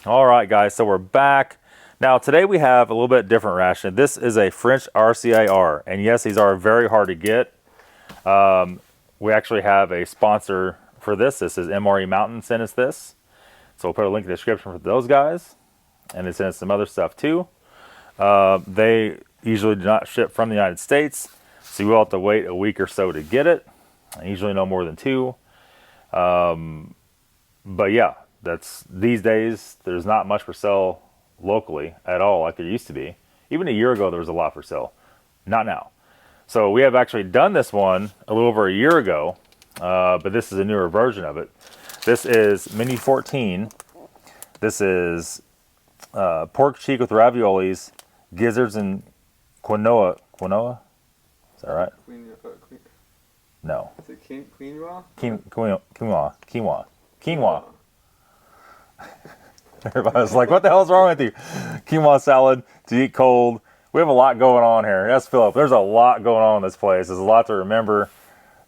All right, guys, so we're back. Now, today we have a little bit different ration. This is a French RCIR, and yes, these are very hard to get. We actually have a sponsor for this. This is MRE Mountain sent us this. So we'll put a link in the description for those guys. And they sent us some other stuff too. They usually do not ship from the United States, so you will have to wait a week or so to get it. Usually no more than 2. But yeah, that's these days there's not much for sale locally at all like there used to be. Even a year ago there was a lot for sale. Not now. So we have actually done this one a little over a year ago, but this is a newer version of it. This is Mini 14. This is pork cheek with raviolis, gizzards, and quinoa. Quinoa? Is that right? No. Is it quinoa? Quinoa. Everybody's like, what the hell's wrong with you? Quinoa salad to eat cold. We have a lot going on here. That's Philip. There's a lot going on in this place. There's a lot to remember.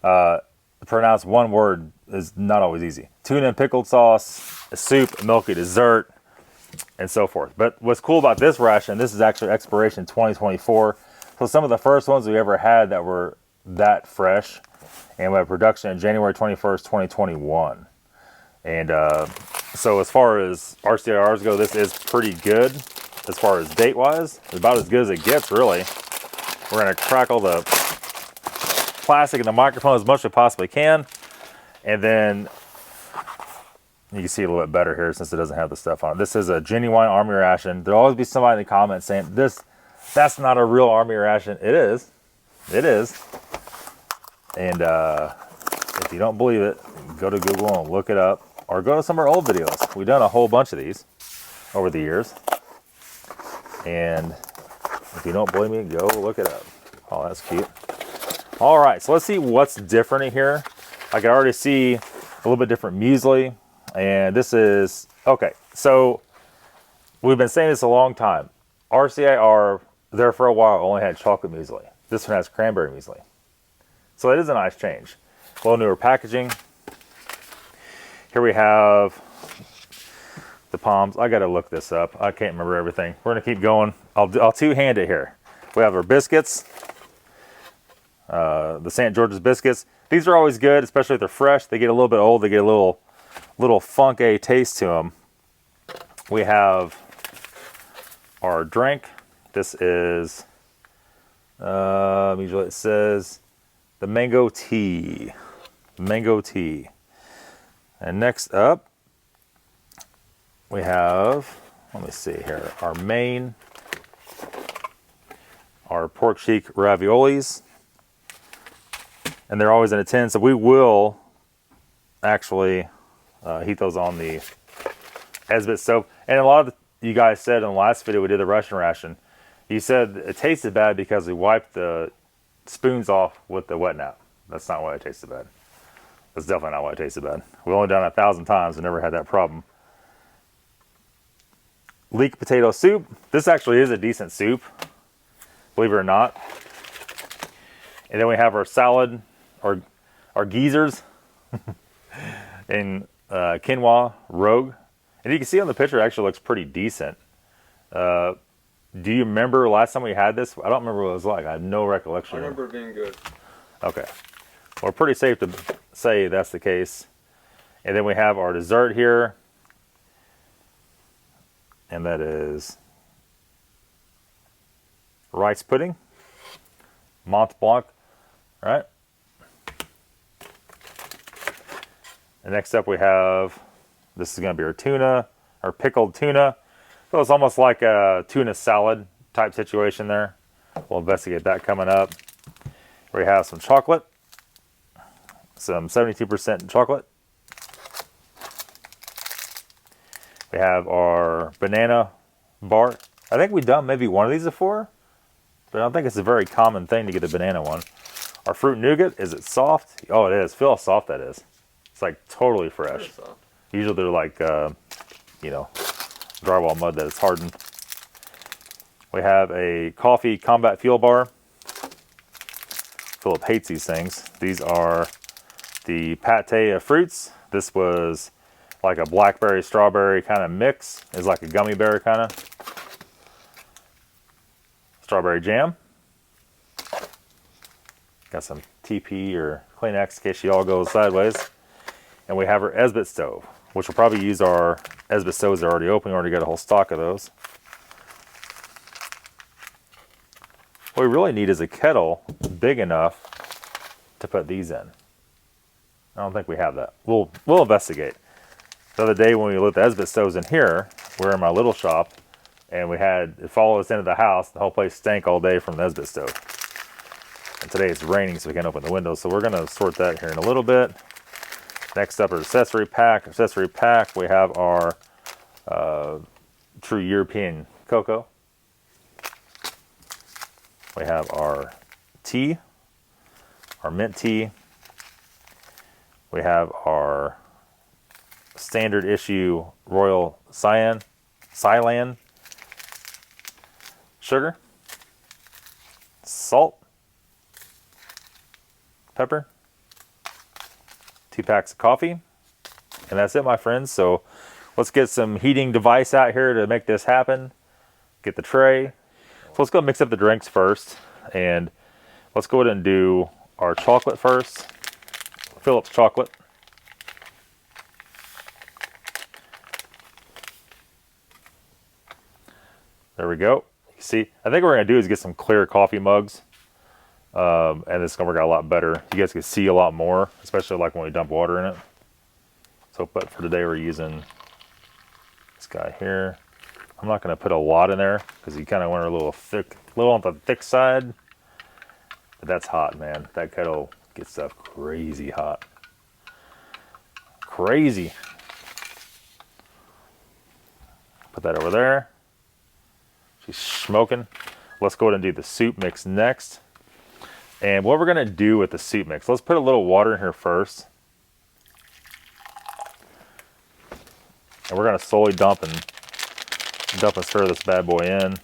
To pronounce one word is not always easy. Tuna and pickled sauce, a soup, a milky dessert, and so forth. But what's cool about this ration, this is actually expiration 2024. So some of the first ones we ever had that were that fresh. And we have production in January 21st, 2021. And so as far as RCIRs go, this is pretty good as far as date-wise. About as good as it gets, really. We're going to crackle the plastic in the microphone as much as we possibly can. And then you can see it a little bit better here since it doesn't have the stuff on it. This is a genuine Army ration. There'll always be somebody in the comments saying, that's not a real Army ration. It is. It is. And if you don't believe it, go to Google and look it up. Or go to some of our old videos. We've done a whole bunch of these over the years. And if you don't believe me, go look it up. Oh, that's cute. All right, so let's see what's different in here. I can already see a little bit different muesli. And this is, okay, so we've been saying this a long time. RCIR, there for a while, only had chocolate muesli. This one has cranberry muesli. So it is a nice change. A little newer packaging. Here we have the palms. I got to look this up. I can't remember everything. We're going to keep going. I'll two-hand it here. We have our biscuits, the St. George's biscuits. These are always good, especially if they're fresh. They get a little bit old. They get a little funky taste to them. We have our drink. This is, usually it says the mango tea. Mango tea. And next up, we have, let me see here, our main, our pork cheek raviolis. And they're always in a tin, so we will actually heat those on the Esbit stove. And a lot of you guys said in the last video we did the Russian ration, you said it tasted bad because we wiped the spoons off with the wet nap. That's not why it tasted bad. That's definitely not why it tasted bad. We've only done it 1,000 times and never had that problem. Leek potato soup. This actually is a decent soup, believe it or not. And then we have our salad, our Gizzards, in quinoa rogue. And you can see on the picture it actually looks pretty decent. Do you remember last time we had this? I don't remember what it was like. I have no recollection. I remember it being good. Okay. Well, pretty safe to say that's the case. And then we have our dessert here. And that is rice pudding. Mont Blanc. All right. And next up we have, this is going to be our tuna, our pickled tuna. So it's almost like a tuna salad type situation there. We'll investigate that coming up. We have some chocolate. Some 72% chocolate. We have our banana bar. I think we've done maybe one of these before, but I don't think it's a very common thing to get a banana one. Our fruit nougat, is it soft? Oh, it is. Feel how soft that is. It's like totally fresh. Usually they're like, you know, drywall mud that is hardened. We have a coffee combat fuel bar. Philip hates these things. These are the pate of fruits. This was like a blackberry strawberry kind of mix. It's like a gummy bear kind of. Strawberry jam. Got some TP or Kleenex in case she all goes sideways. And we have our Esbit stove, which we'll probably use our Esbit stoves that are already open. We already got a whole stock of those. What we really need is a kettle big enough to put these in. I don't think we have that. We'll investigate. The other day when we lit the Esbit stoves in here, we're in my little shop, and it followed us into the house. The whole place stank all day from the Esbit stove. And today it's raining, so we can't open the windows. So we're going to sort that here in a little bit. Next up is accessory pack. Accessory pack, we have our true European cocoa. We have our tea, our mint tea. We have our standard issue Royal Ceylan sugar, salt, pepper, 2 packs of coffee, and that's it, my friends. So let's get some heating device out here to make this happen. Get the tray. So let's go mix up the drinks first, and let's go ahead and do our chocolate first. Phillips chocolate. There we go. You see, I think what we're gonna do is get some clear coffee mugs, and it's gonna work out a lot better. You guys can see a lot more, especially like when we dump water in it. So, but for today we're using this guy here. I'm not gonna put a lot in there because you kind of want it a little thick, a little on the thick side. But that's hot, man. That kettle gets stuff crazy hot. Crazy. Put that over there. She's smoking. Let's go ahead and do the soup mix next. And what we're gonna do with the soup mix, let's put a little water in here first. And we're gonna slowly dump and stir this bad boy in. If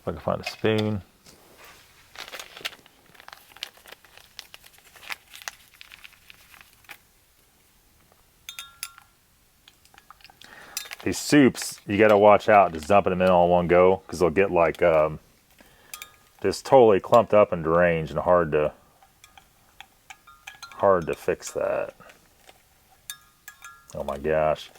I can find a spoon. These soups, you gotta watch out just dumping them in all in one go, because they'll get like just totally clumped up and deranged, and hard to fix that. Oh my gosh.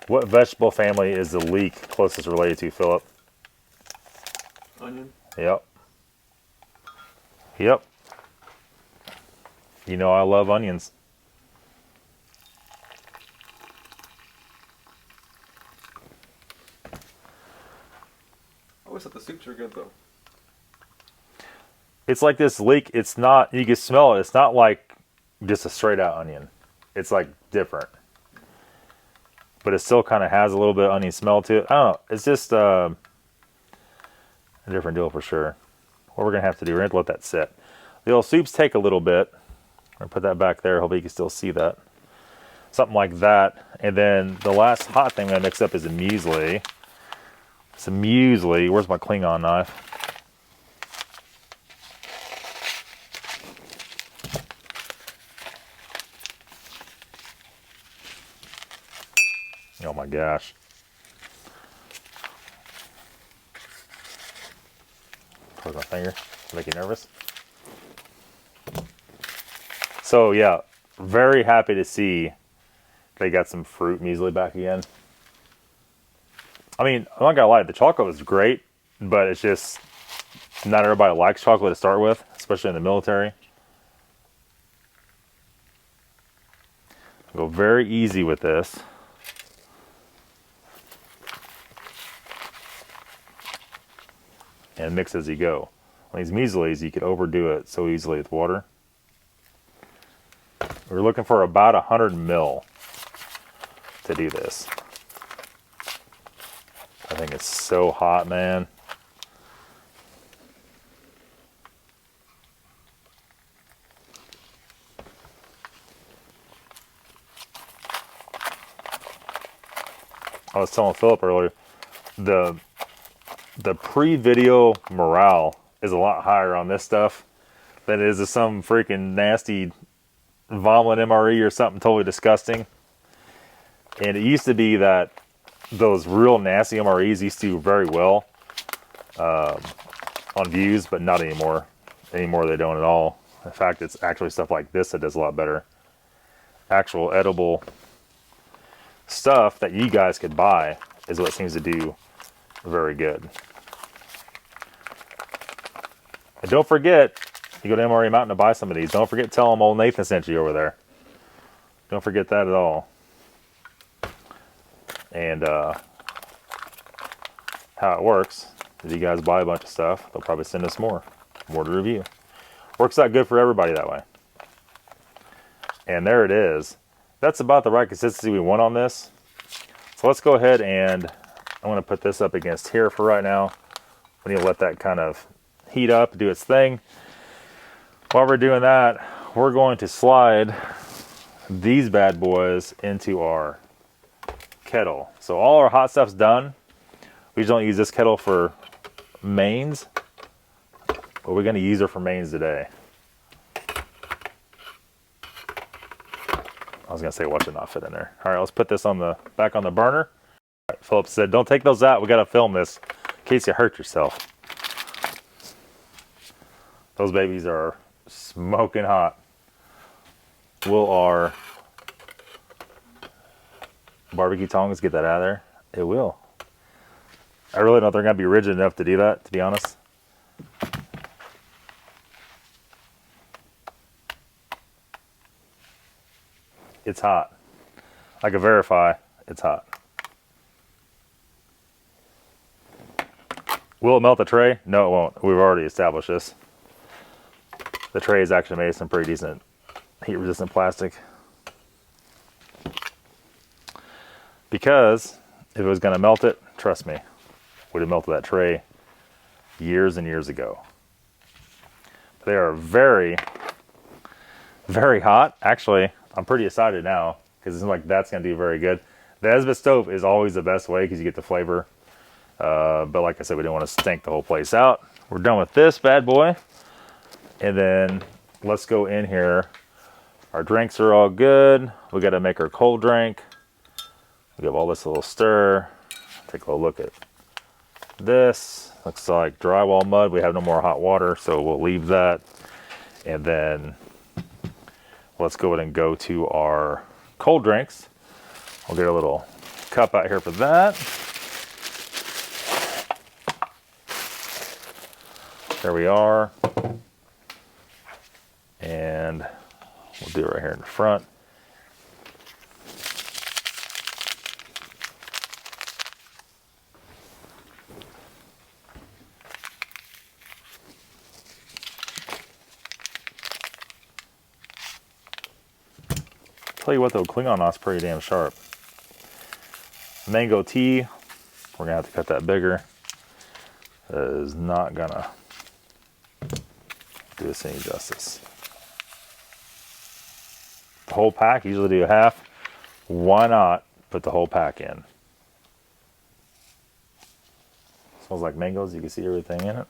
What vegetable family is the leek closest related to, Philip? Onion. Yep. Yep. You know I love onions. I always thought the soups were good though. It's like this leek. It's not, you can smell it. It's not like just a straight out onion. It's like different. But it still kind of has a little bit of onion smell to it. I don't know. It's just a different deal for sure. What we're going to have to do, we're going to let that sit. The old soups take a little bit. I'm going to put that back there. Hopefully you can still see that. Something like that. And then the last hot thing I'm going to mix up is a muesli. Some muesli. Where's my Klingon knife? Oh my gosh. Close my finger. Make you nervous. So yeah, very happy to see they got some fruit muesli back again. I mean, I'm not gonna lie, the chocolate was great, but it's just not everybody likes chocolate to start with, especially in the military. Go very easy with this. And mix as you go. On these mueslis, you could overdo it so easily with water. We're looking for about 100 ml to do this. I think it's so hot, man. I was telling Philip earlier, the pre-video morale is a lot higher on this stuff than it is to some freaking nasty vomit MRE or something totally disgusting. And it used to be that those real nasty MREs used to do very well on views, but not anymore. Anymore they don't at all. In fact, it's actually stuff like this that does a lot better. Actual edible stuff that you guys could buy is what seems to do very good. And don't forget, you go to MRE Mountain to buy some of these. Don't forget to tell them old Nathan sent you over there. Don't forget that at all. And how it works is you guys buy a bunch of stuff, they'll probably send us more to review. Works out good for everybody that way. And there it is. That's about the right consistency we want on this. So let's go ahead and I'm going to put this up against here for right now. We need to let that kind of heat up, do its thing. While we're doing that, we're going to slide these bad boys into our kettle. So all our hot stuff's done. We just don't use this kettle for mains, but we're going to use her for mains today. I was going to say, watch it not fit in there. All right, let's put this on the back on the burner. All right, Philip said, don't take those out. We got to film this in case you hurt yourself. Those babies are smoking hot. Will our barbecue tongs get that out of there? It will. I really don't think they're going to be rigid enough to do that, to be honest. It's hot. I can verify it's hot. Will it melt the tray? No, it won't. We've already established this. The tray is actually made of some pretty decent heat-resistant plastic. Because if it was going to melt it, trust me, would have melted that tray years and years ago. They are very, very hot. Actually, I'm pretty excited now because it seems like that's going to do very good. The Esbit stove is always the best way because you get the flavor. But like I said, we didn't want to stink the whole place out. We're done with this bad boy. And then let's go in here. Our drinks are all good. We got to make our cold drink. We give all this a little stir. Take a little look at this. Looks like drywall mud. We have no more hot water, so we'll leave that. And then let's go ahead and go to our cold drinks. We'll get a little cup out here for that. There we are. And we'll do it right here in the front. Tell you what though, Klingon knot's pretty damn sharp. Mango tea, we're gonna have to cut that bigger. That is not gonna do us any justice. The whole pack, usually do a half. Why not put the whole pack in? Smells like mangoes, you can see everything in it.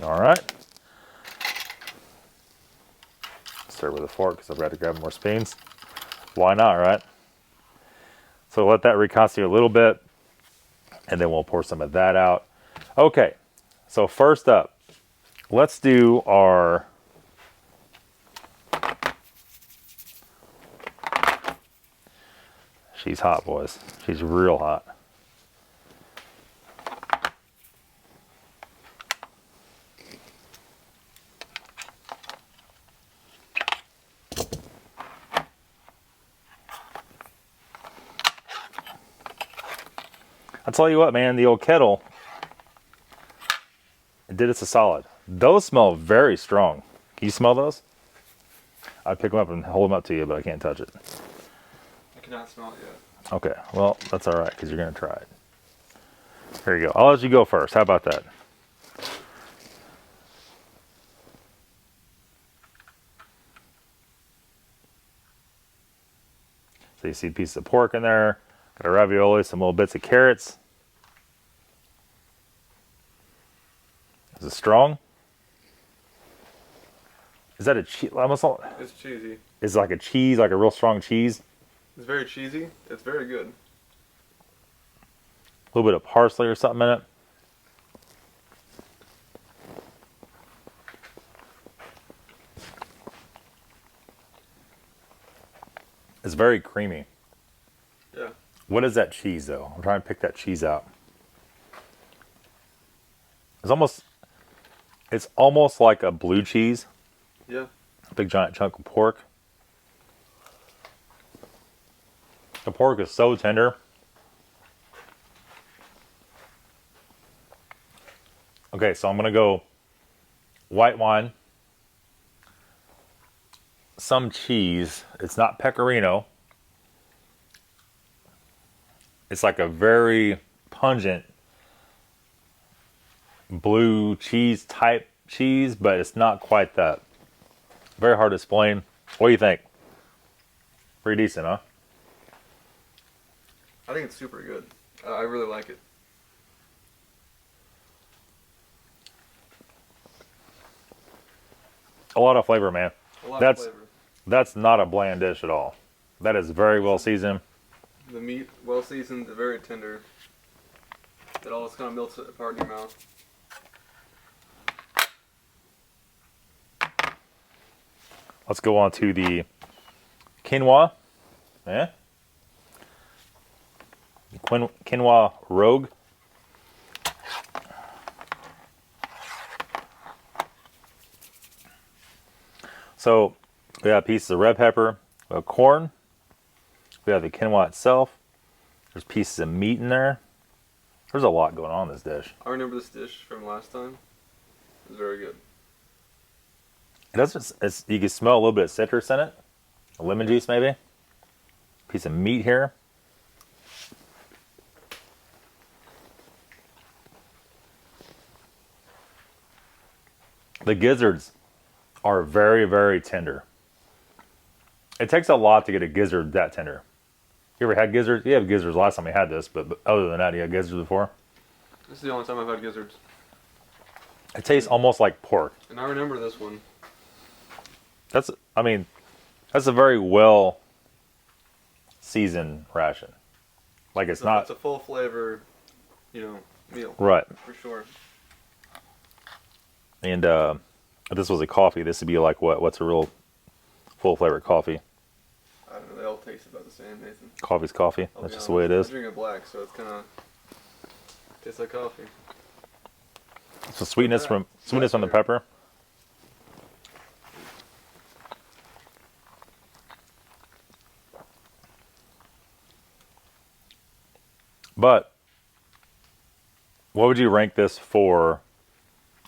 All right. Serve with a fork because I've got to grab more spoons. Why not, right? So let that reconstitute a little bit, and then we'll pour some of that out. Okay, so first up, let's do our she's hot, boys. She's real hot. I'll tell you what, man, the old kettle, it did us a solid. Those smell very strong. Can you smell those? I'd pick them up and hold them up to you, but I can't touch it. I cannot smell it yet. Okay, well, that's all right, because you're going to try it. Here you go. I'll let you go first. How about that? So you see a piece of pork in there. Got a ravioli, some little bits of carrots. Is it strong? Is that a cheese? It's cheesy. Is it like a cheese, like a real strong cheese? It's very cheesy. It's very good. A little bit of parsley or something in it. It's very creamy. Yeah. What is that cheese, though? I'm trying to pick that cheese out. It's almost like a blue cheese. Yeah. A big giant chunk of pork. The pork is so tender. Okay, so I'm going to go white wine. Some cheese. It's not pecorino. It's like a very pungent blue cheese type cheese, but it's not quite that. Very hard to explain. What do you think? Pretty decent, huh? I think it's super good. I really like it. A lot of flavor, man. A lot of flavor. That's not a bland dish at all. That is very well seasoned. The meat, well seasoned, very tender. It all just kind of melts apart in your mouth. Let's go on to the quinoa. Yeah. Quinoa Rogue. So we have pieces of red pepper, we have corn, we have the quinoa itself. There's pieces of meat in there. There's a lot going on in this dish. I remember this dish from last time. It was very good. It doesn't. You can smell a little bit of citrus in it, a lemon juice maybe. Piece of meat here. The gizzards are very, very tender. It takes a lot to get a gizzard that tender. You ever had gizzards? You had gizzards last time we had this, but other than that, you had gizzards before? This is the only time I've had gizzards. It tastes almost like pork. And I remember this one. That's a very well seasoned ration. Like it's a full flavor, meal. Right. For sure. And if this was a coffee, this would be like what? What's a real full flavor coffee? I don't know. They all taste about the same, Nathan. Coffee's coffee. I'll That's be just the way it honest. is. I drink it black, so it's kind of tastes like coffee. So sweetness from the pepper. But what would you rank this for?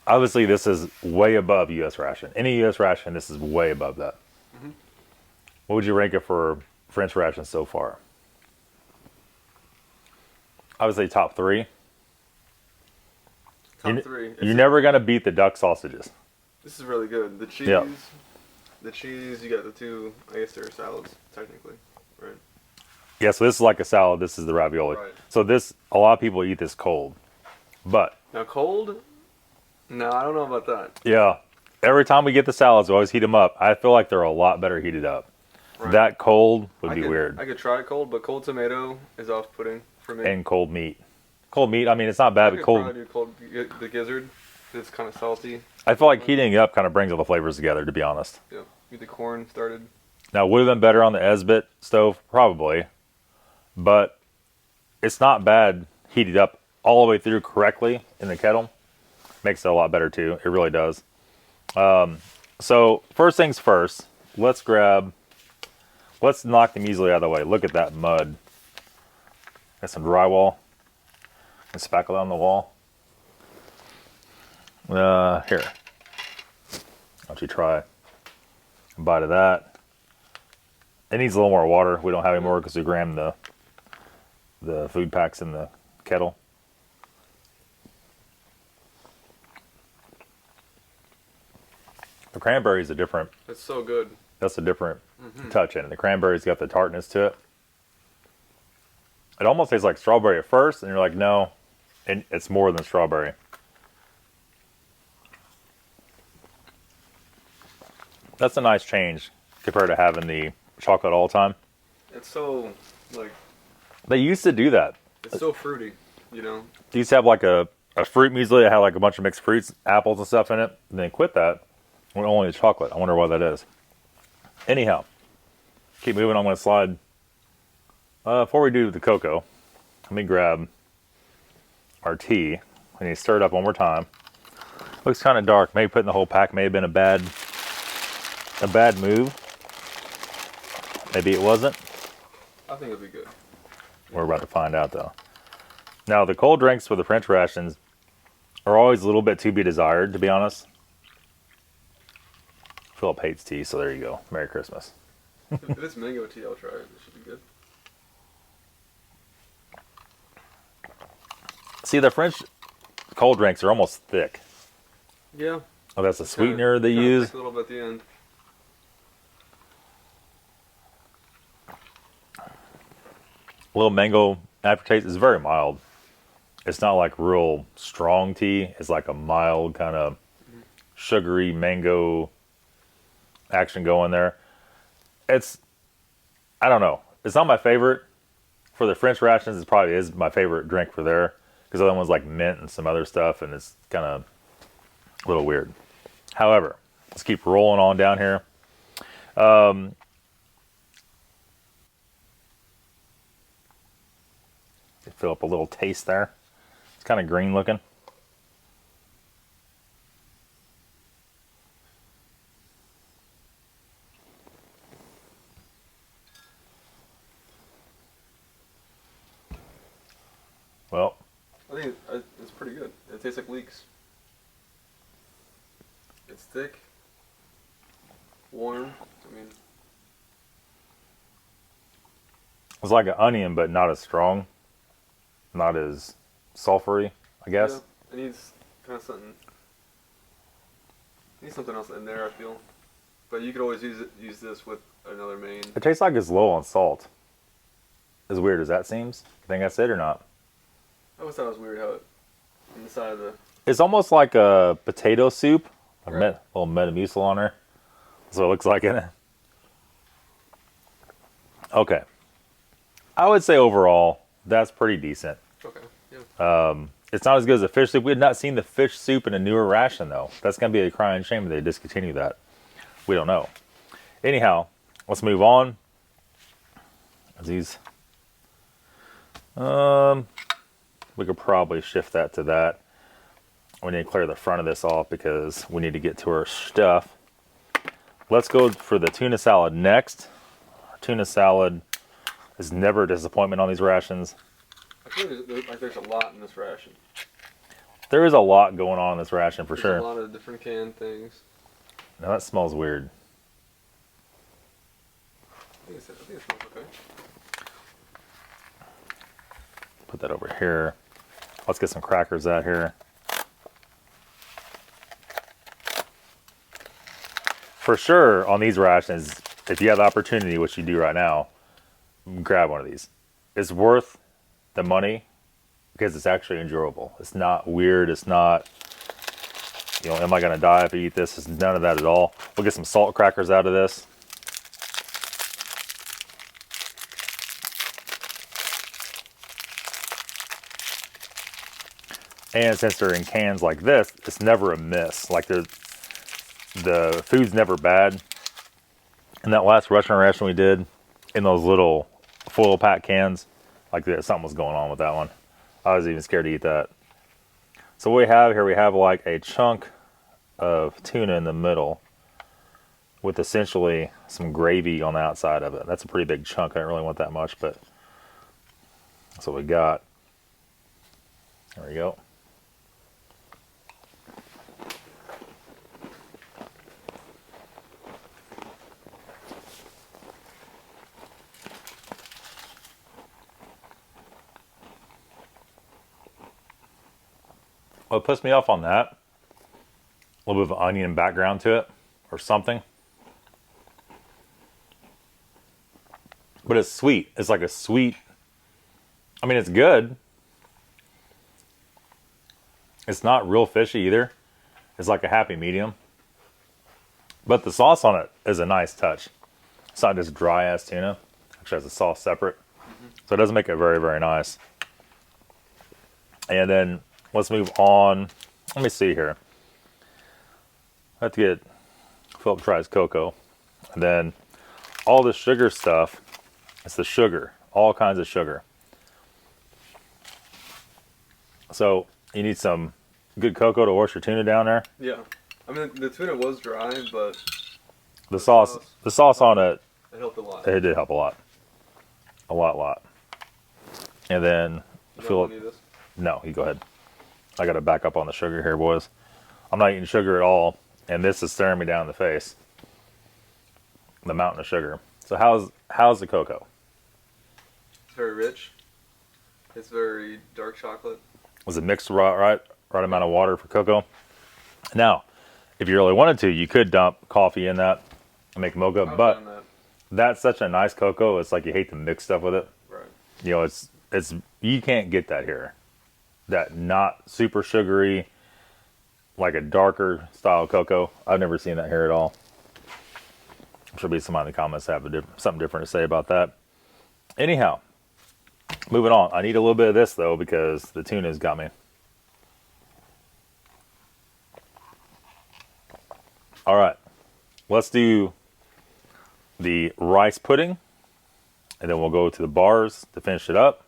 Obviously, this is way above U.S. ration. Any U.S. ration, this is way above that. Mm-hmm. What would you rank it for French ration so far? I would say top 3. Top 3. You're never going to beat the duck sausages. This is really good. The cheese. Yep. The cheese, you got the two, I guess they're salads, technically. Right. Yeah, so this is like a salad. This is the ravioli. Right. So a lot of people eat this cold. But Now cold? No, I don't know about that. yeah, every time we get the salads, we always heat them up. I feel like they're a lot better heated up. Right. That cold would be weird. I could try it cold, but cold tomato is off-putting for me. And cold meat. Cold meat, it's not bad, I but could cold. probably do cold, the gizzard. It's kind of salty. I feel like heating it up kind of brings all the flavors together, to be honest. Yeah, get the corn started. Now, would have been better on the Esbit stove? Probably. But it's not bad heated up all the way through correctly in the kettle. Makes it a lot better, too. It really does. So, first things first, let's knock the muesli out of the way. Look at that mud. Got some drywall and spackle on the wall. Here. Why don't you try a bite of that? It needs a little more water. We don't have any more because we grammed the food packs in the kettle. The cranberry is It's so good. that's a different touch in it. The cranberry's got the tartness to it. It almost tastes like strawberry at first, and you're like, no, it's more than strawberry. That's a nice change compared to having the chocolate all the time. It's so, like, They used to do that. it's so fruity, you know? They used to have like a fruit muesli that had like a bunch of mixed fruits, apples and stuff in it. And they quit that. Went only to chocolate. I wonder why that is. Anyhow, keep moving. I'm going to slide. Before we do the cocoa, let me grab our tea. I need to stir it up one more time. Looks kind of dark. Maybe putting the whole pack may have been a bad move. Maybe it wasn't. I think it'll be good. We're about to find out though. Now the cold drinks for the French rations are always a little bit to be desired, to be honest. Philip hates tea, so there you go. Merry Christmas. If it's mango tea, I'll try it. It should be good. See, the French cold drinks are almost thick. Yeah. Oh, that's a sweetener they kinda use. thick a little bit at the end. A little mango aftertaste is very mild. It's not like real strong tea. It's like a mild kind of sugary mango action going there. I don't know. It's not my favorite. For the French rations, it probably is my favorite drink for there. Because the other one's like mint and some other stuff, and it's kind of a little weird. However, let's keep rolling on down here. Fill up a little taste there. It's kind of green looking. Well, I think it's pretty good. It tastes like leeks. It's thick, warm. I mean, it's like an onion, but not as strong. Not as sulfury, I guess. yeah, it needs kind of something. Needs something else in there, I feel. But you could always use this with another main. It tastes like it's low on salt. As weird as that seems. You think that's it or not? I always thought it was weird how it on the side of the. It's almost like a potato soup. A Right. little Metamucil on there. That's what it looks like in it. Okay. I would say overall, that's pretty decent. Okay. Yeah. It's not as good as the fish soup. We had not seen the fish soup in a newer ration, though. That's going to be a crying shame if they discontinue that. We don't know. Anyhow, let's move on. These, we could probably shift that to that. We need to clear the front of this off because we need to get to our stuff. Let's go for the tuna salad next. Tuna salad is never a disappointment on these rations. I feel like there's a lot in this ration. There is a lot going on in this ration for There's sure. a lot of different canned things. Now that smells weird. I think it smells okay. Put that over here. Let's get some crackers out here. For sure, on these rations, if you have the opportunity, which you do right now, grab one of these. It's worth the money because it's actually enjoyable. It's not weird. It's not, am I going to die if I eat this? It's none of that at all. We'll get some salt crackers out of this. And since they're in cans like this, it's never a miss. Like the food's never bad. In that last restaurant ration we did, in those little foil pack cans, like something was going on with that one. I was even scared to eat that. So what we have here, we have like a chunk of tuna in the middle with essentially some gravy on the outside of it. That's a pretty big chunk. I don't really want that much, but that's what we got. There we go. What puts me off on that, a little bit of onion background to it or something. But it's sweet. It's like a sweet I mean, it's good. It's not real fishy either. It's like a happy medium. But the sauce on it is a nice touch. It's not just dry ass tuna. Actually has the sauce separate. So it does make it very, very nice. And then let's move on. Let me see here. I have to get Philip tries cocoa. And then all the sugar stuff, it's the sugar. All kinds of sugar. So you need some good cocoa to wash your tuna down there. Yeah. I mean, the tuna was dry, but The sauce on it, it helped a lot. it did help a lot. A lot. And then Philip, no, you go ahead. I got to back up on the sugar here, boys. I'm not eating sugar at all, and this is staring me down in the face. The mountain of sugar. So how's the cocoa? It's very rich. It's very dark chocolate. Was it mixed right amount of water for cocoa? Now, if you really wanted to, you could dump coffee in that and make mocha, but that's such a nice cocoa. It's like you hate to mix stuff with it. Right. You know, it's you can't get that here. That not super sugary, like a darker style cocoa. I've never seen that here at all. I'm sure there'll be somebody in the comments that have something different to say about that. Anyhow, moving on. I need a little bit of this though because the tuna's got me. All right, let's do the rice pudding, and then we'll go to the bars to finish it up.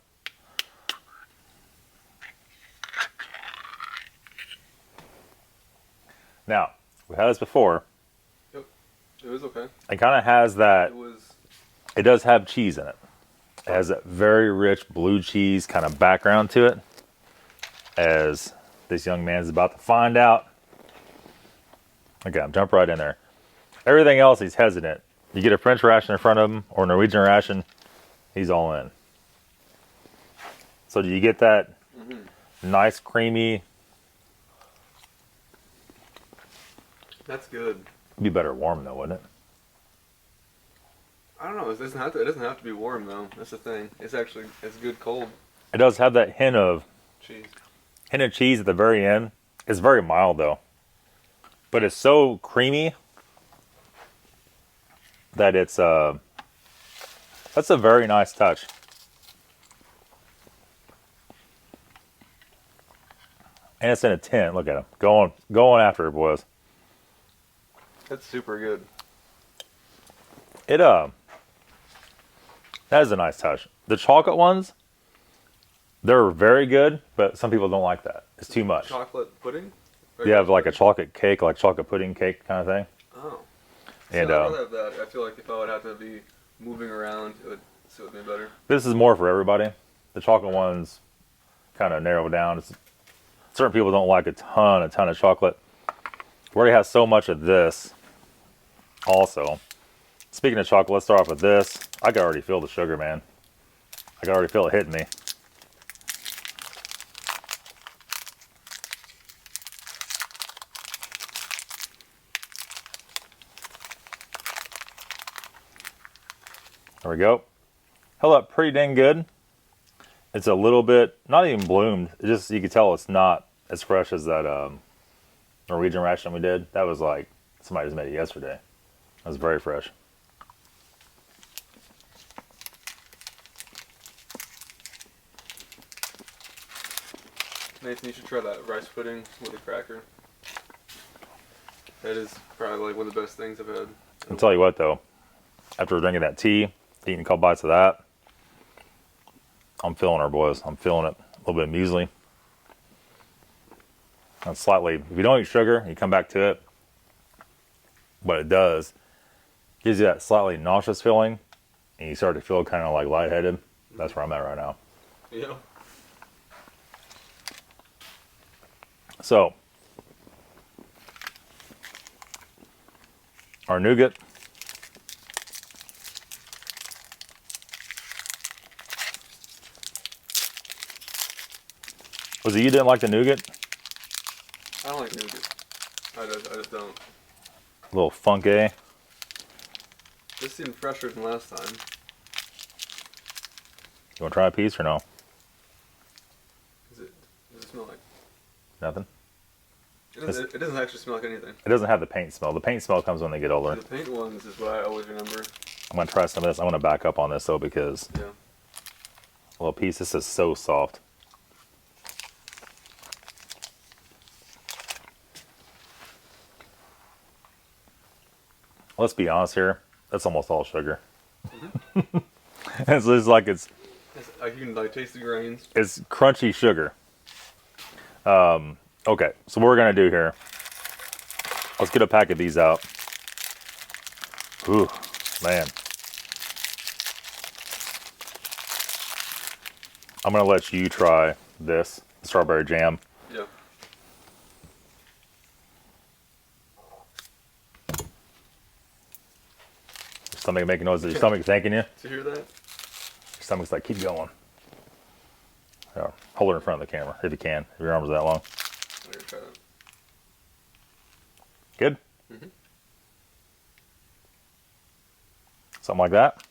Now, we had this before. Yep, it was okay. It kind of has that, it does have cheese in it. It has that very rich blue cheese kind of background to it, as this young man's about to find out. Okay, I'm jump right in there. Everything else, he's hesitant. You get a French ration in front of him, or a Norwegian ration, he's all in. So do you get that nice, creamy? That's good. It'd be better warm though, wouldn't it? I don't know. It doesn't have to be warm though. That's the thing. It's good cold. It does have that hint of cheese at the very end. It's very mild though, but it's so creamy that it's that's a very nice touch. And it's in a tin. Look at him going after it, boys. That's super good. That is a nice touch. The chocolate ones, they're very good, but some people don't like that. It's too much. Chocolate pudding? You have like a chocolate cake, like chocolate pudding cake kind of thing. Oh. And I don't have that. I feel like if I would have to be moving around, it would suit me better. This is more for everybody. The chocolate ones kind of narrow down. Certain people don't like a ton of chocolate. We already have so much of this also. Speaking of chocolate, let's start off with this. I can already feel the sugar, man. I can already feel it hitting me. There we go. Held up pretty dang good. It's a little bit, not even bloomed. It just, you can tell it's not as fresh as that Norwegian ration we did. That was like, somebody just made it yesterday. That was very fresh. Nathan, you should try that rice pudding with a cracker. That is probably like one of the best things I've had. I'll tell you what though, after drinking that tea, eating a couple bites of that, I'm feeling her, boys. I'm feeling it. A little bit of muesli. And slightly, if you don't eat sugar, you come back to it. What it does, gives you that slightly nauseous feeling, and you start to feel kind of like lightheaded. That's where I'm at right now. Yeah. So, our nougat. Was it you didn't like the nougat? I don't like nougat. I just don't. A little funky. This seemed fresher than last time. You want to try a piece or no? smell like? Nothing. It doesn't actually smell like anything. It doesn't have the paint smell. The paint smell comes when they get older. The paint ones is what I always remember. I'm going to try some of this. I want to back up on this, though, because Yeah. a little piece. This is so soft. Let's be honest here. That's almost all sugar. Mm-hmm. It's just like it's You can like taste the grains. It's crunchy sugar. Okay, so what we're gonna do here, let's get a pack of these out. Ooh, man. I'm gonna let you try this strawberry jam. Yeah. Your stomach making noise. Is your stomach thanking you? Did you hear that? Your stomach's like, keep going. Yeah, hold it in front of the camera if you can. If your arms are that long. I'm gonna try that. Good? Mm-hmm. Something like that?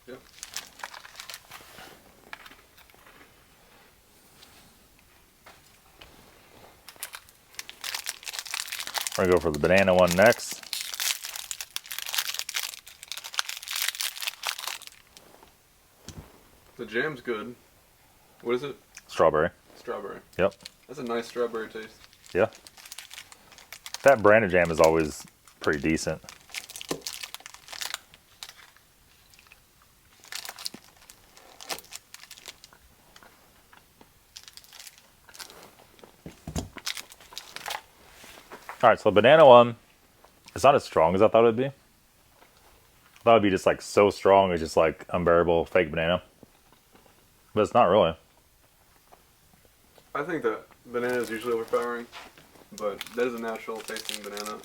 Yeah. We're gonna go for the banana one next. The jam's good. What is it? Strawberry. Strawberry. Yep. That's a nice strawberry taste. Yeah. That branded jam is always pretty decent. All right, so the banana one, it's not as strong as I thought it would be. I thought it'd be just like so strong, it's just like unbearable fake banana. But it's not really. I think that banana is usually overpowering, but that is a natural tasting banana.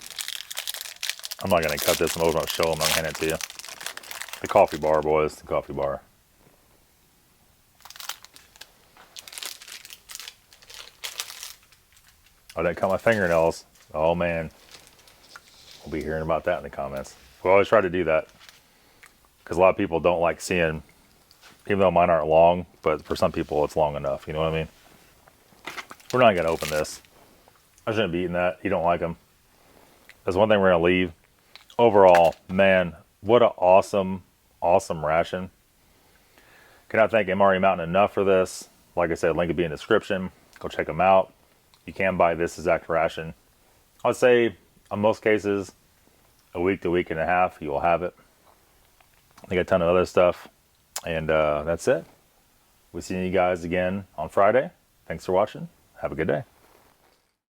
I'm not gonna cut this and over and show them. I'm gonna hand it to you. The coffee bar, boys. The coffee bar. I didn't cut my fingernails. Oh man. We'll be hearing about that in the comments. We always try to do that. Because a lot of people don't like seeing, even though mine aren't long, but for some people it's long enough. You know what I mean? We're not gonna open this. I shouldn't be eating that. You don't like them. That's one thing we're gonna leave. Overall, man, what an awesome, awesome ration. Cannot thank MRE Mountain enough for this. Like I said, link will be in the description. Go check them out. You can buy this exact ration. I would say, in most cases, a week to week and a half, you will have it. They got a ton of other stuff. And that's it. We'll see you guys again on Friday. Thanks for watching. Have a good day.